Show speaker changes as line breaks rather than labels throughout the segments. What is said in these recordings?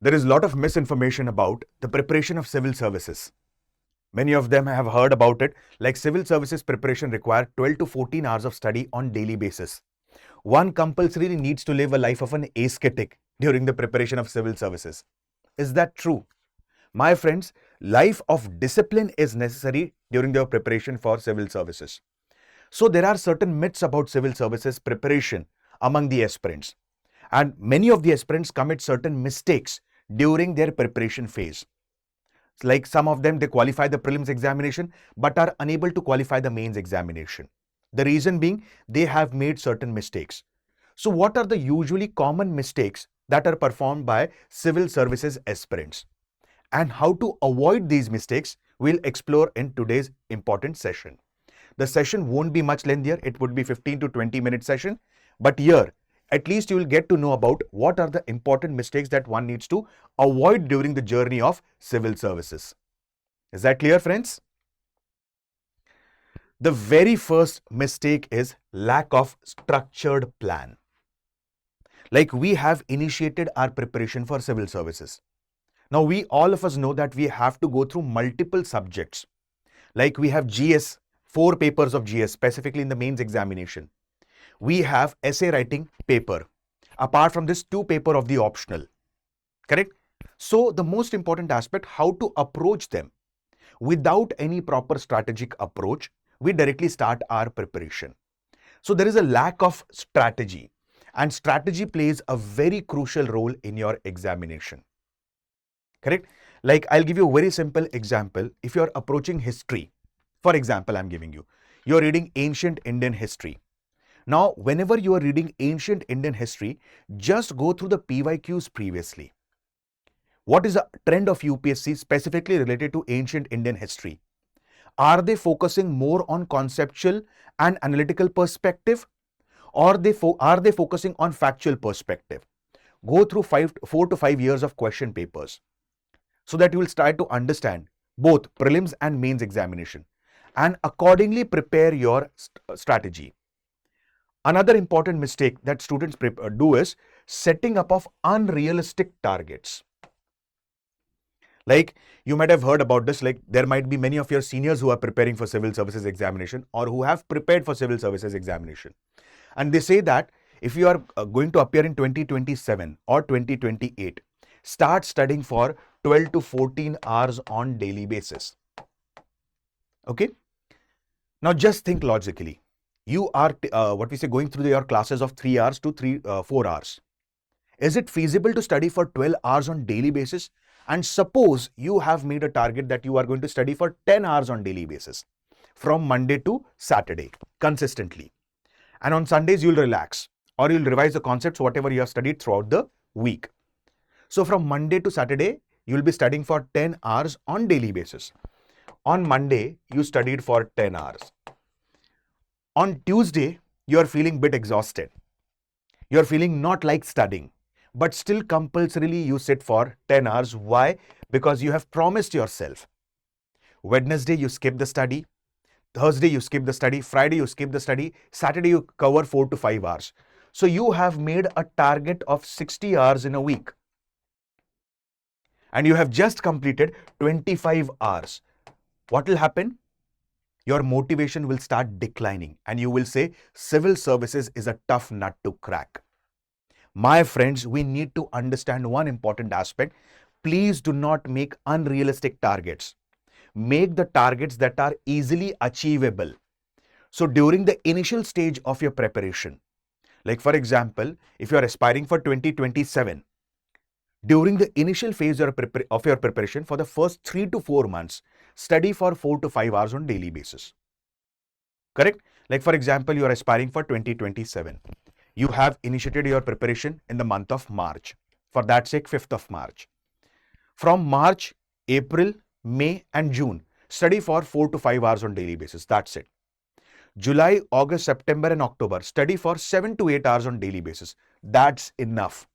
There is a lot of misinformation about the preparation of civil services. Many of them have heard about it, like civil services preparation require 12 to 14 hours of study on daily basis. One compulsorily needs to live a life of an ascetic during the preparation of civil services. Is that true? My friends, life of discipline is necessary during the preparation for civil services. So there are certain myths about civil services preparation among the aspirants. And many of the aspirants commit certain mistakes during their preparation phase. Like some of them, they qualify the prelims examination but are unable to qualify the mains examination. The reason being, they have made certain mistakes. So what are the usually common mistakes that are performed by civil services aspirants? And how to avoid these mistakes, we'll explore in today's important session. The session won't be much lengthier, it would be 15 to 20 minute session, but here at least you will get to know about what are the important mistakes that one needs to avoid during the journey of civil services. Is that clear, friends? The very first mistake is lack of structured plan. Like we have initiated our preparation for civil services. Now all of us know that we have to go through multiple subjects. Like we have GS, 4 papers of GS, specifically in the mains examination. We have essay writing paper. Apart from this, 2 papers of the optional. Correct? So the most important aspect, how to approach them. Without any proper strategic approach, we directly start our preparation. So there is a lack of strategy, and strategy plays a very crucial role in your examination. Correct? Like I'll give you a very simple example. If you're approaching history, for example, I'm giving you, you're reading ancient Indian history. Now, whenever you are reading ancient Indian history, just go through the PYQs previously. What is the trend of UPSC specifically related to ancient Indian history? Are they focusing more on conceptual and analytical perspective, or are they focusing on factual perspective? Go through 4 to 5 years of question papers so that you will start to understand both prelims and mains examination and accordingly prepare your strategy. Another important mistake that students do is setting up of unrealistic targets. Like you might have heard about this, like there might be many of your seniors who are preparing for civil services examination or who have prepared for civil services examination. And they say that if you are going to appear in 2027 or 2028, start studying for 12 to 14 hours on daily basis. Okay? Now just think logically. You are going through your classes of 3 hours to 4 hours. Is it feasible to study for 12 hours on daily basis? And suppose you have made a target that you are going to study for 10 hours on daily basis from Monday to Saturday consistently. And on Sundays you'll relax or you'll revise the concepts whatever you have studied throughout the week. So from Monday to Saturday you'll be studying for 10 hours on daily basis. On Monday you studied for 10 hours. On Tuesday, you are feeling a bit exhausted. You are feeling not like studying, but still compulsorily you sit for 10 hours. Why? Because you have promised yourself. Wednesday, you skip the study. Thursday, you skip the study. Friday, you skip the study. Saturday, you cover 4 to 5 hours. So you have made a target of 60 hours in a week. And you have just completed 25 hours. What will happen? Your motivation will start declining and you will say civil services is a tough nut to crack. My friends, we need to understand one important aspect. Please do not make unrealistic targets. Make the targets that are easily achievable. So during the initial stage of your preparation, like for example, if you are aspiring for 2027, during the initial phase of your preparation for the first 3 to 4 months, study for 4 to 5 hours on daily basis. Correct? Like for example, you are aspiring for 2027. You have initiated your preparation in the month of March. For that sake, 5th of March. From March, April, May and June, study for 4 to 5 hours on daily basis. That's it. July, August, September and October, study for 7 to 8 hours on daily basis. That's enough.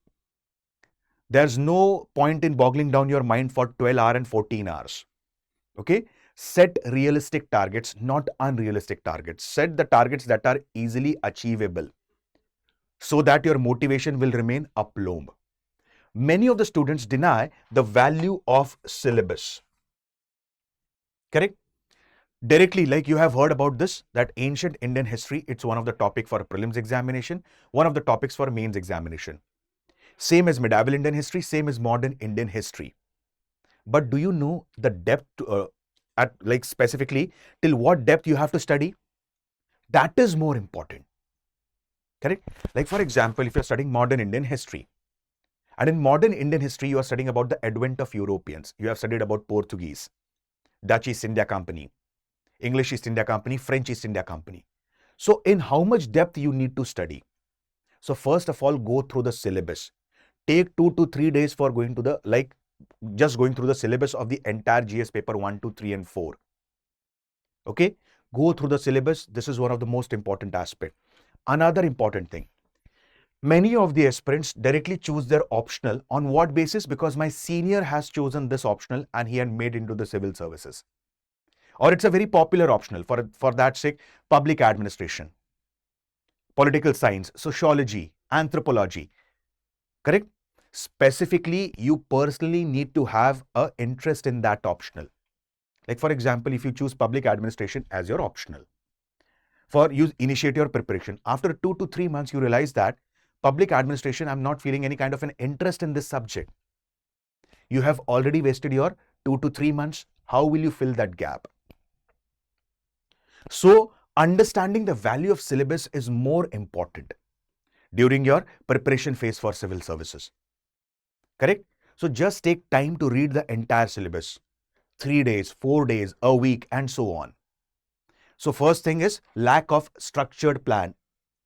There's no point in boggling down your mind for 12 hours and 14 hours. Okay? Set realistic targets, not unrealistic targets. Set the targets that are easily achievable so that your motivation will remain upload. Many of the students deny the value of syllabus. Correct? Directly, like you have heard about this, that ancient Indian history, it's one of the topic for prelims examination, one of the topics for mains examination. Same as medieval Indian history, same as modern Indian history. But do you know the depth, at like specifically till what depth you have to study? That is more important. Correct? Like for example, if you're studying modern Indian history, and in modern Indian history, you are studying about the advent of Europeans. You have studied about Portuguese, Dutch East India Company, English East India Company, French East India Company. So in how much depth you need to study? So first of all, go through the syllabus. Take 2 to 3 days for going to the, like, just going through the syllabus of the entire GS paper 1, 2, 3 and 4. Okay? Go through the syllabus. This is one of the most important aspect. Another important thing. Many of the aspirants directly choose their optional. On what basis? Because my senior has chosen this optional and he had made into the civil services. Or it's a very popular optional, for that sake, public administration, political science, sociology, anthropology. Correct? Specifically, you personally need to have an interest in that optional. Like for example, if you choose public administration as your optional, for you initiate your preparation. After 2 to 3 months, you realize that public administration, I'm not feeling any kind of an interest in this subject. You have already wasted your 2 to 3 months. How will you fill that gap? So, understanding the value of syllabus is more important during your preparation phase for civil services. Correct? So, just take time to read the entire syllabus. 3 days, 4 days, a week, and so on. So, first thing is lack of structured plan.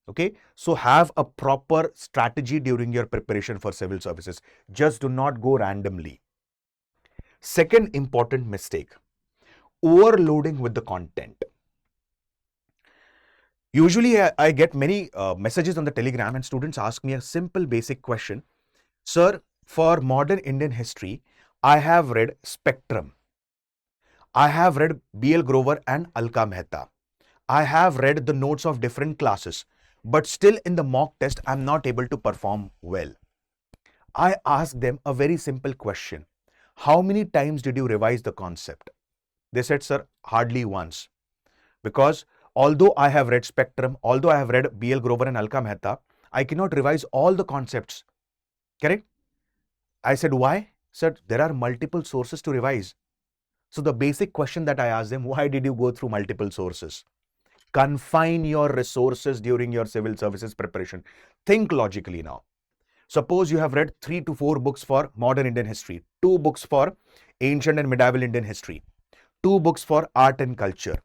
Okay? So, have a proper strategy during your preparation for civil services. Just do not go randomly. Second important mistake, overloading with the content. Usually, I get many messages on the Telegram and students ask me a simple basic question. Sir, for modern Indian history, I have read Spectrum. I have read B.L. Grover and Alka Mehta. I have read the notes of different classes, but still in the mock test, I'm not able to perform well. I asked them a very simple question. How many times did you revise the concept? They said, sir, hardly once. Because although I have read Spectrum, although I have read B.L. Grover and Alka Mehta, I cannot revise all the concepts. Correct? I said, why? Sir, there are multiple sources to revise. So the basic question that I asked them, why did you go through multiple sources? Confine your resources during your civil services preparation. Think logically now. Suppose you have read 3 to 4 books for modern Indian history, 2 books for ancient and medieval Indian history, 2 books for art and culture.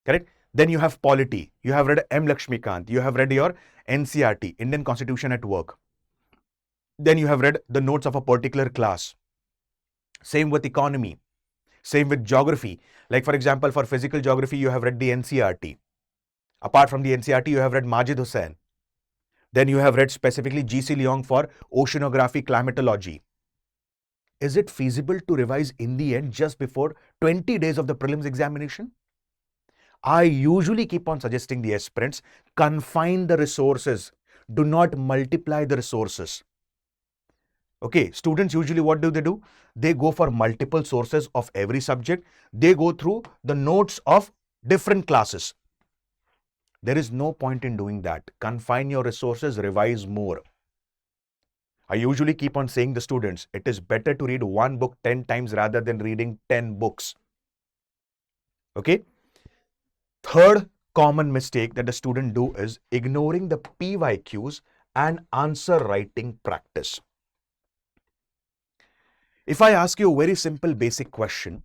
Correct? Then you have polity. You have read M. Lakshmikant. You have read your NCRT, Indian Constitution at Work. Then you have read the notes of a particular class. Same with economy. Same with geography. Like for example, for physical geography, you have read the NCRT. Apart from the NCRT, you have read Majid Hussain. Then you have read specifically G.C. Leong for oceanography, climatology. Is it feasible to revise in the end just before 20 days of the prelims examination? I usually keep on suggesting the aspirants, confine the resources. Do not multiply the resources. Okay, students usually what do? They go for multiple sources of every subject. They go through the notes of different classes. There is no point in doing that. Confine your resources, revise more. I usually keep on saying to the students, it is better to read one book 10 times rather than reading 10 books. Okay? Third common mistake that the student do is ignoring the PYQs and answer writing practice. If I ask you a very simple basic question,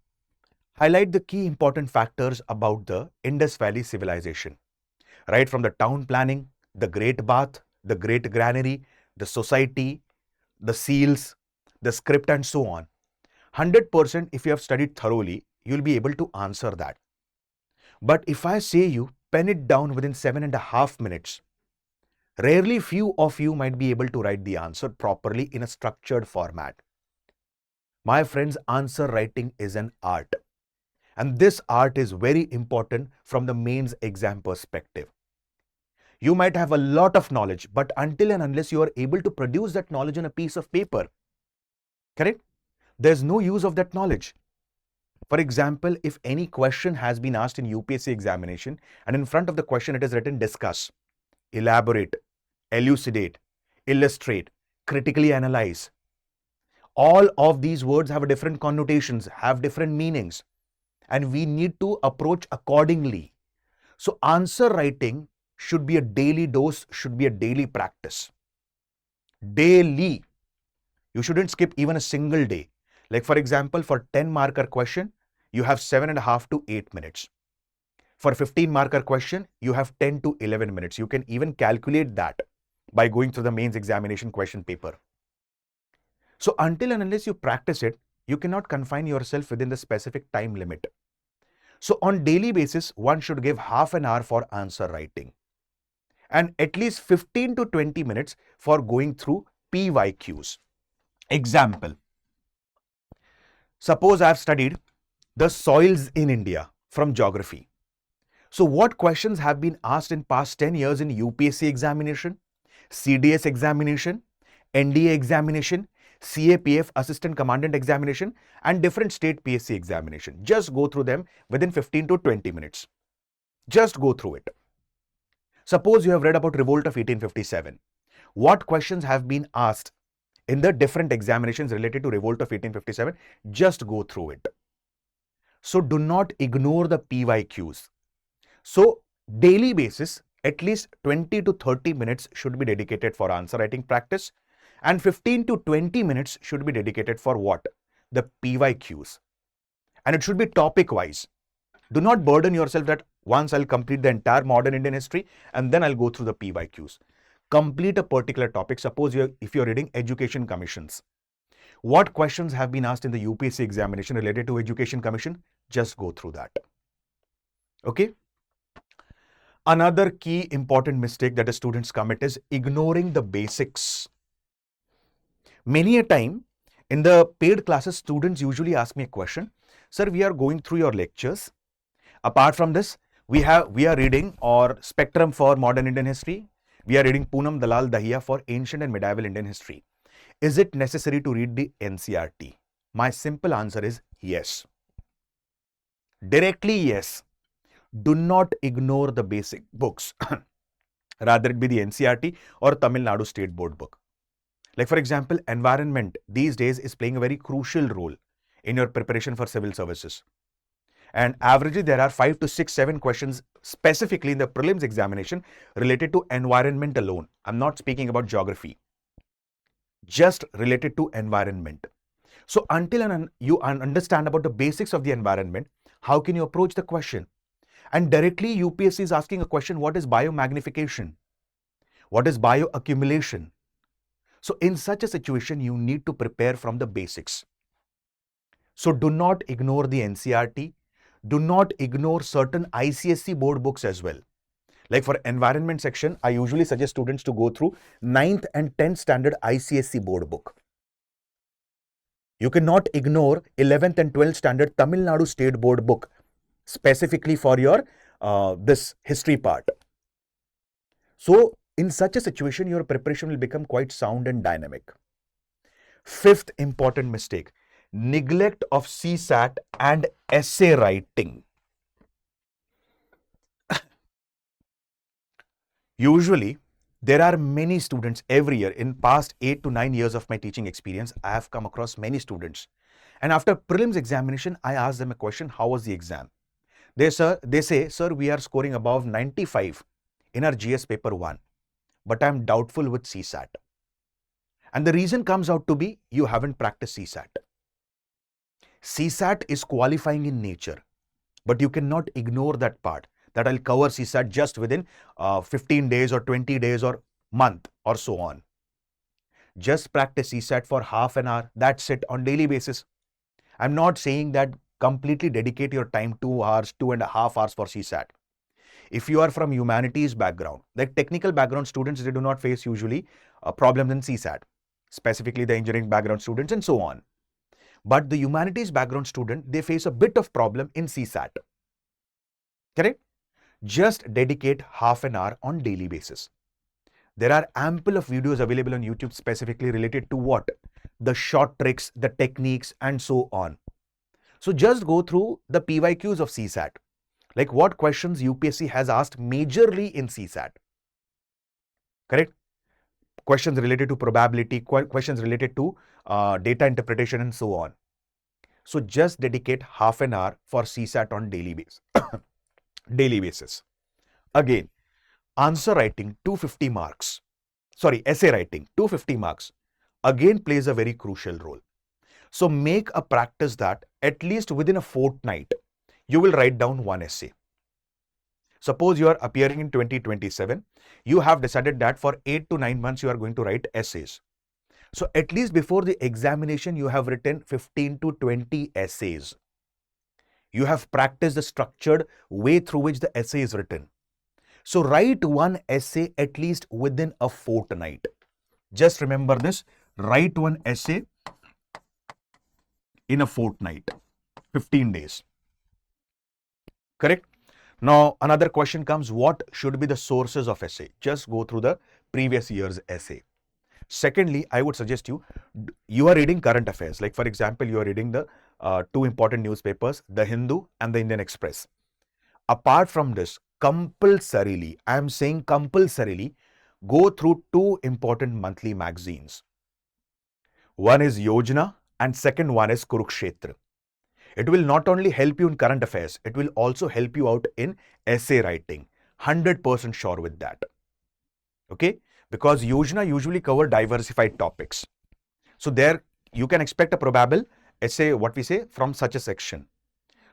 highlight the key important factors about the Indus Valley civilization. Right from the town planning, the Great Bath, the Great Granary, the society, the seals, the script and so on. 100% if you have studied thoroughly, you'll be able to answer that. But if I say you pen it down within 7.5 minutes, rarely few of you might be able to write the answer properly in a structured format. My friends, answer writing is an art. And this art is very important from the mains exam perspective. You might have a lot of knowledge, but until and unless you are able to produce that knowledge on a piece of paper, correct? There's no use of that knowledge. For example, if any question has been asked in UPSC examination and in front of the question it is written discuss, elaborate, elucidate, illustrate, critically analyze. All of these words have different connotations, have different meanings, and we need to approach accordingly. So answer writing should be a daily dose, should be a daily practice. Daily. You shouldn't skip even a single day. Like for example, for 10 marker question, you have 7.5 to 8 minutes. For 15 marker question, you have 10 to 11 minutes. You can even calculate that by going through the mains examination question paper. So until and unless you practice it, you cannot confine yourself within the specific time limit. So on daily basis, one should give half an hour for answer writing and at least 15 to 20 minutes for going through PYQs. Example, suppose I have studied the soils in India from geography. So what questions have been asked in past 10 years in UPSC examination, CDS examination, NDA examination, CAPF Assistant Commandant examination and different state PSC examination. Just go through them within 15 to 20 minutes. Just go through it. Suppose you have read about Revolt of 1857. What questions have been asked in the different examinations related to Revolt of 1857? Just go through it. So do not ignore the PYQs. So daily basis, at least 20 to 30 minutes should be dedicated for answer writing practice and 15 to 20 minutes should be dedicated for what? The PYQs. And it should be topic wise. Do not burden yourself that once I'll complete the entire modern Indian history and then I'll go through the PYQs. Complete a particular topic. Suppose if you're reading education commissions. What questions have been asked in the UPSC examination related to education commission? Just go through that. Okay. Another key important mistake that the students commit is ignoring the basics. Many a time in the paid classes, students usually ask me a question, sir, we are going through your lectures. Apart from this, we are reading or Spectrum for Modern Indian History. We are reading Poonam Dalal Dahiya for Ancient and Medieval Indian History. Is it necessary to read the NCERT? My simple answer is yes. Directly yes. Do not ignore the basic books. Rather it be the NCERT or Tamil Nadu State Board book. Like for example, environment these days is playing a very crucial role in your preparation for civil services. And averagely there are 5 to 6, 7 questions specifically in the prelims examination related to environment alone. I'm not speaking about geography. Just related to environment. So until you understand about the basics of the environment, how can you approach the question? And directly UPSC is asking a question, what is biomagnification? What is bioaccumulation? So in such a situation, you need to prepare from the basics. So do not ignore the NCERT. Do not ignore certain ICSE board books as well. Like for environment section, I usually suggest students to go through 9th and 10th standard ICSE board book. You cannot ignore 11th and 12th standard Tamil Nadu State Board book specifically for your this history part. So in such a situation, your preparation will become quite sound and dynamic. Fifth important mistake, neglect of CSAT and essay writing. Usually, there are many students every year. In past 8 to 9 years of my teaching experience, I have come across many students. And after prelims examination, I ask them a question, how was the exam? They say, sir, we are scoring above 95 in our GS paper 1, but I'm doubtful with CSAT. And the reason comes out to be, you haven't practiced CSAT. CSAT is qualifying in nature, but you cannot ignore that part, that I'll cover CSAT just within 15 days or 20 days or month or so on. Just practice CSAT for half an hour, that's it, on daily basis. I'm not saying that completely dedicate your time 2 hours, 2.5 hours for CSAT. If you are from humanities background, like technical background students, they do not face usually problems in CSAT, specifically the engineering background students and so on. But the humanities background student, they face a bit of problem in CSAT. Correct? Just dedicate half an hour on daily basis. There are ample of videos available on YouTube specifically related to what? The short tricks, the techniques, and so on. So just go through the PYQs of CSAT. Like what questions UPSC has asked majorly in CSAT. Correct? Questions related to probability, questions related to data interpretation, and so on. So just dedicate half an hour for CSAT on daily basis. Daily basis. Again, answer writing 250 marks. Sorry, essay writing 250 marks. Again plays a very crucial role. So make a practice that at least within a fortnight, you will write down one essay. Suppose you are appearing in 2027, you have decided that for 8 to 9 months you are going to write essays. So at least before the examination, you have written 15 to 20 essays. You have practiced the structured way through which the essay is written. So write one essay at least within a fortnight. Just remember this, write one essay in a fortnight, 15 days. Correct? Now, another question comes, what should be the sources of essay? Just go through the previous year's essay. Secondly, I would suggest you are reading current affairs. Like for example, you are reading the two important newspapers, The Hindu and the Indian Express. Apart from this, compulsorily, I am saying compulsorily, go through two important monthly magazines. One is Ojha and second one is Kurukshetra. It will not only help you in current affairs, it will also help you out in essay writing. 100% sure with that. Okay? Because Ojha usually cover diversified topics. So there you can expect a probable essay, what we say, from such a section.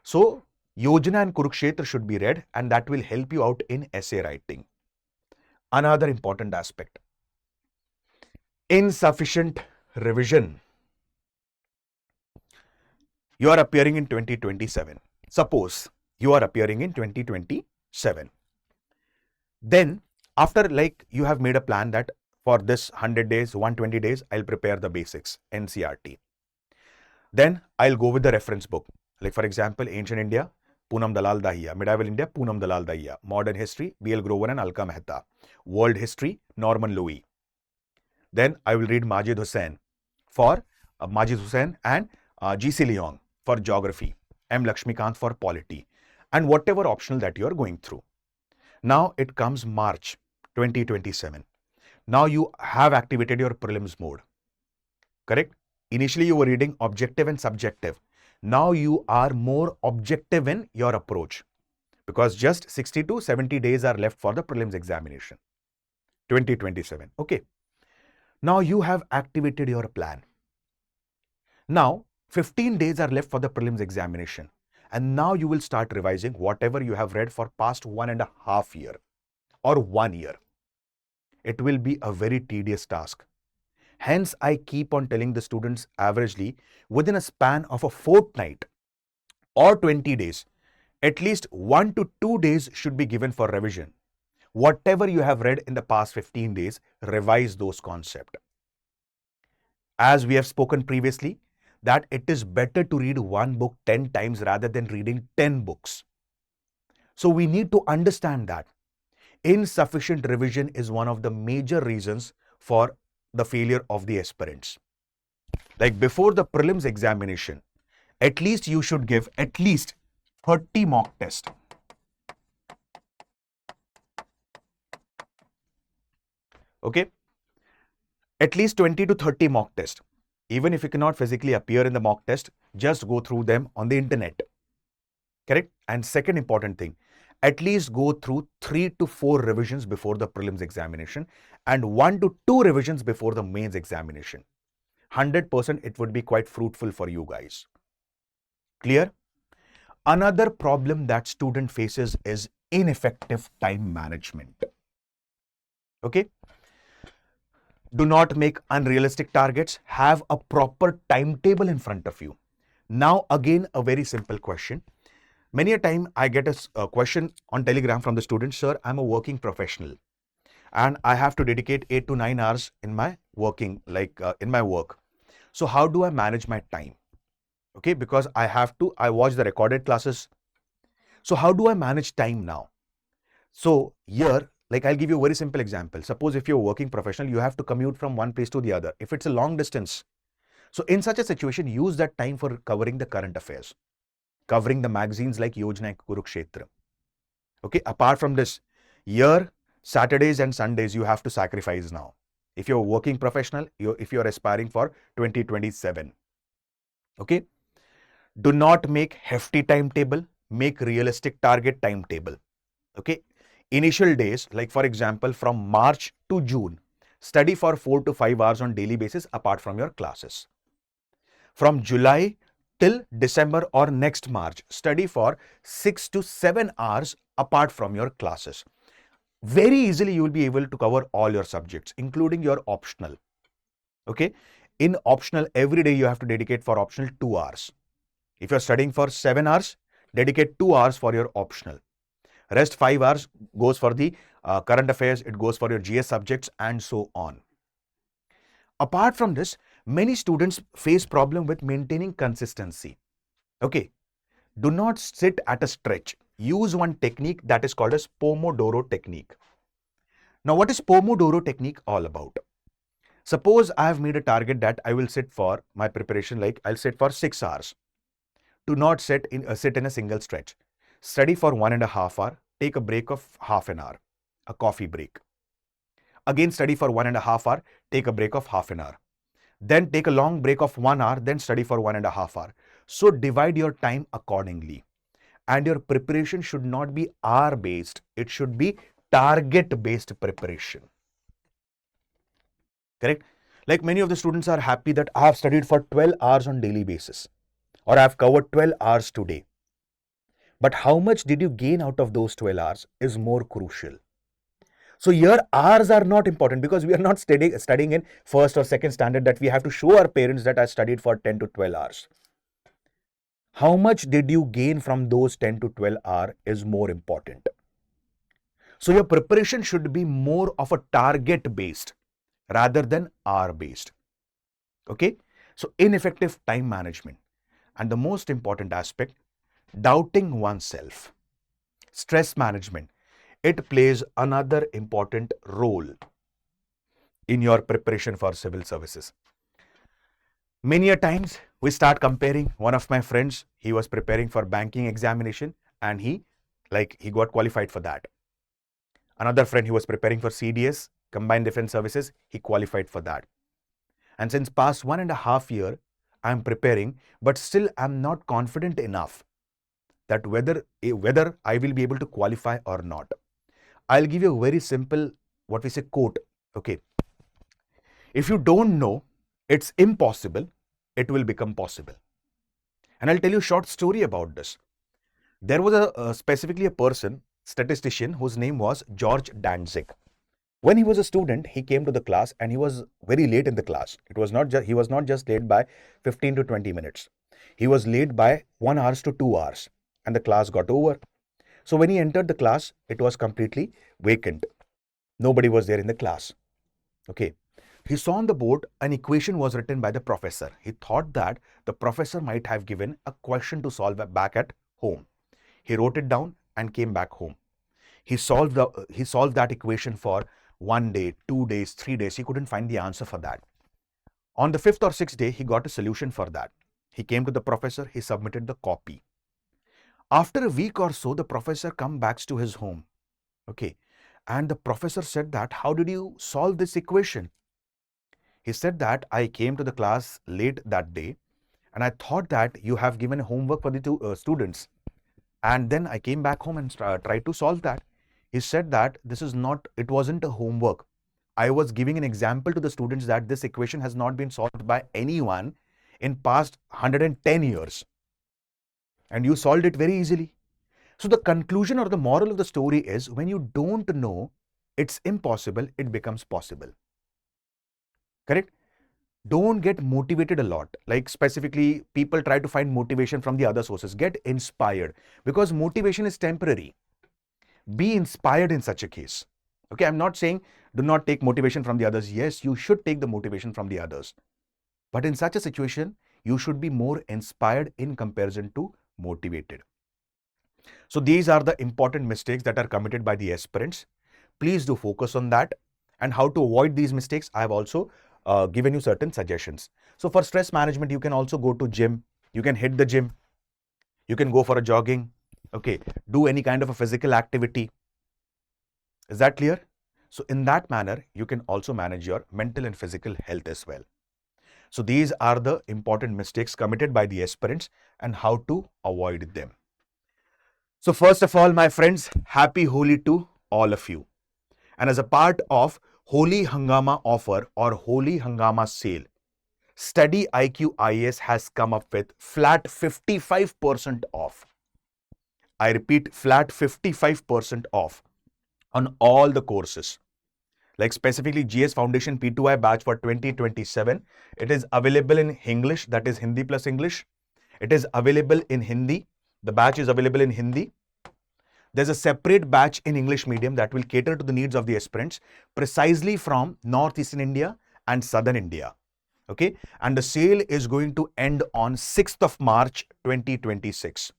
So Ojha and Kurukshetra should be read and that will help you out in essay writing. Another important aspect. Insufficient revision. You are appearing in 2027. Suppose you are appearing in 2027. Then after you have made a plan that for this 100 days, 120 days, I'll prepare the basics, NCRT. Then I'll go with the reference book. Like for example, Ancient India, Poonam Dalal Dahiya. Medieval India, Poonam Dalal Dahiya. Modern History, B.L. Grover and Alka Mehta. World History, Norman Louis. Then I will read Majid Hussain and G.C. Leong for Geography. M. Lakshmikant for Polity. And whatever optional that you are going through. Now it comes March 2027. Now you have activated your prelims mode. Correct? Initially you were reading objective and subjective. Now you are more objective in your approach because just 60 to 70 days are left for the prelims examination. 2027. Okay. Now you have activated your plan. Now 15 days are left for the prelims examination. And now you will start revising whatever you have read for past 1.5 years or 1 year. It will be a very tedious task. Hence, I keep on telling the students averagely within a span of a fortnight or 20 days, at least 1 to 2 days should be given for revision. Whatever you have read in the past 15 days, revise those concepts. As we have spoken previously, that it is better to read one book 10 times rather than reading 10 books. So we need to understand that insufficient revision is one of the major reasons for the failure of the aspirants. Like before the prelims examination, at least you should give at least 30 mock tests. Okay? At least 20 to 30 mock tests. Even if you cannot physically appear in the mock test, just go through them on the internet. Correct? And second important thing, at least go through 3 to 4 revisions before the prelims examination and 1 to 2 revisions before the mains examination. 100% it would be quite fruitful for you guys. Clear? Another problem that student faces is ineffective time management. Okay? Do not make unrealistic targets. Have a proper timetable in front of you. Now, again, a very simple question. Many a time I get a question on Telegram from the student, sir, I'm a working professional and I have to dedicate 8 to 9 hours in my working, in my work. So how do I manage my time? Okay, because I watch the recorded classes. So how do I manage time now? So here, like I'll give you a very simple example. Suppose if you're a working professional, you have to commute from one place to the other. If it's a long distance, so in such a situation, use that time for covering the current affairs, covering the magazines like Ojha and Kurukshetra. Okay, apart from this, here, Saturdays and Sundays, you have to sacrifice now. If you're a working professional, if you're aspiring for 2027. Okay, do not make hefty timetable, make realistic target timetable. Okay, initial days, like for example, from March to June, study for 4 to 5 hours on daily basis apart from your classes. From July till December or next March, study for 6 to 7 hours apart from your classes. Very easily you will be able to cover all your subjects, including your optional. Okay, in optional, every day you have to dedicate for optional 2 hours. If you're studying for 7 hours, dedicate 2 hours for your optional. Rest 5 hours goes for the current affairs, it goes for your GS subjects and so on. Apart from this, many students face problem with maintaining consistency. Okay, do not sit at a stretch. Use one technique that is called as Pomodoro technique. Now, what is Pomodoro technique all about? Suppose I have made a target that I will sit for my preparation, like I'll sit for 6 hours. Do not sit in a single stretch. Study for 1.5 hours, take a break of half an hour, a coffee break. Again study for 1.5 hours, take a break of half an hour. Then take a long break of 1 hour, then study for 1.5 hours. So divide your time accordingly. And your preparation should not be hour-based, it should be target-based preparation. Correct? Like many of the students are happy that I have studied for 12 hours on daily basis, or I have covered 12 hours today. But how much did you gain out of those 12 hours is more crucial. So here hours are not important because we are not studying in first or second standard that we have to show our parents that I studied for 10 to 12 hours. How much did you gain from those 10 to 12 hours is more important. So your preparation should be more of a target based rather than hour based. Okay. So ineffective time management, and the most important aspect, doubting oneself. Stress management, it plays another important role in your preparation for civil services. Many a times we start comparing. One of my friends, he was preparing for banking examination and he got qualified for that. Another friend, he was preparing for CDS, Combined Defense Services, he qualified for that. And since past 1.5 years, I am preparing, but still I am not confident enough that whether I will be able to qualify or not. I'll give you a very simple, what we say, quote. Okay. If you don't know it's impossible, it will become possible. And I'll tell you a short story about this. There was specifically a person, statistician, whose name was George Danzig. When he was a student, he came to the class and he was very late in the class. He was not just late by 15 to 20 minutes. He was late by 1 hour to 2 hours and the class got over. So when he entered the class, it was completely vacant. Nobody was there in the class. Okay. He saw on the board an equation was written by the professor. He thought that the professor might have given a question to solve back at home. He wrote it down and came back home. He solved that equation for 1 day, 2 days, 3 days. He couldn't find the answer for that. On the 5th or 6th day, he got a solution for that. He came to the professor, he submitted the copy. After a week or so, the professor comes back to his home. Okay. And the professor said that, how did you solve this equation? He said that I came to the class late that day and I thought that you have given homework for the two students. And then I came back home and tried to solve that. He said that it wasn't a homework. I was giving an example to the students that this equation has not been solved by anyone in past 110 years. And you solved it very easily. So the conclusion or the moral of the story is, when you don't know it's impossible, it becomes possible. Correct? Don't get motivated a lot. Like specifically, people try to find motivation from the other sources. Get inspired, because motivation is temporary. Be inspired in such a case. Okay, I'm not saying do not take motivation from the others. Yes, you should take the motivation from the others. But in such a situation, you should be more inspired in comparison to motivated. So these are the important mistakes that are committed by the aspirants. Please do focus on that, and how to avoid these mistakes. I have also given you certain suggestions. So for stress management, you can also go to gym. You can hit the gym. You can go for a jogging. Okay, do any kind of a physical activity. Is that clear? So in that manner, you can also manage your mental and physical health as well. So these are the important mistakes committed by the aspirants and how to avoid them. So first of all, my friends, happy Holi to all of you. And as a part of Holi Hangama offer or Holi Hangama sale, StudyIQ IAS has come up with flat 55% off. I repeat, flat 55% off on all the courses. Like specifically GS Foundation P2I batch for 2027. It is available in English, that is Hindi plus English. It is available in Hindi. The batch is available in Hindi. There's a separate batch in English medium that will cater to the needs of the aspirants precisely from Northeastern India and Southern India. Okay, and the sale is going to end on 6th of March 2026.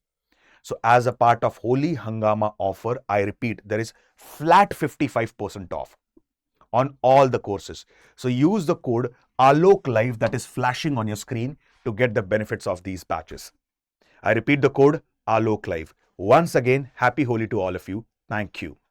So as a part of Holi Hangama offer, I repeat, there is flat 55% off on all the courses. So use the code Alok Live that is flashing on your screen to get the benefits of these batches. I repeat the code Alok Live. Once again, happy Holi to all of you. Thank you.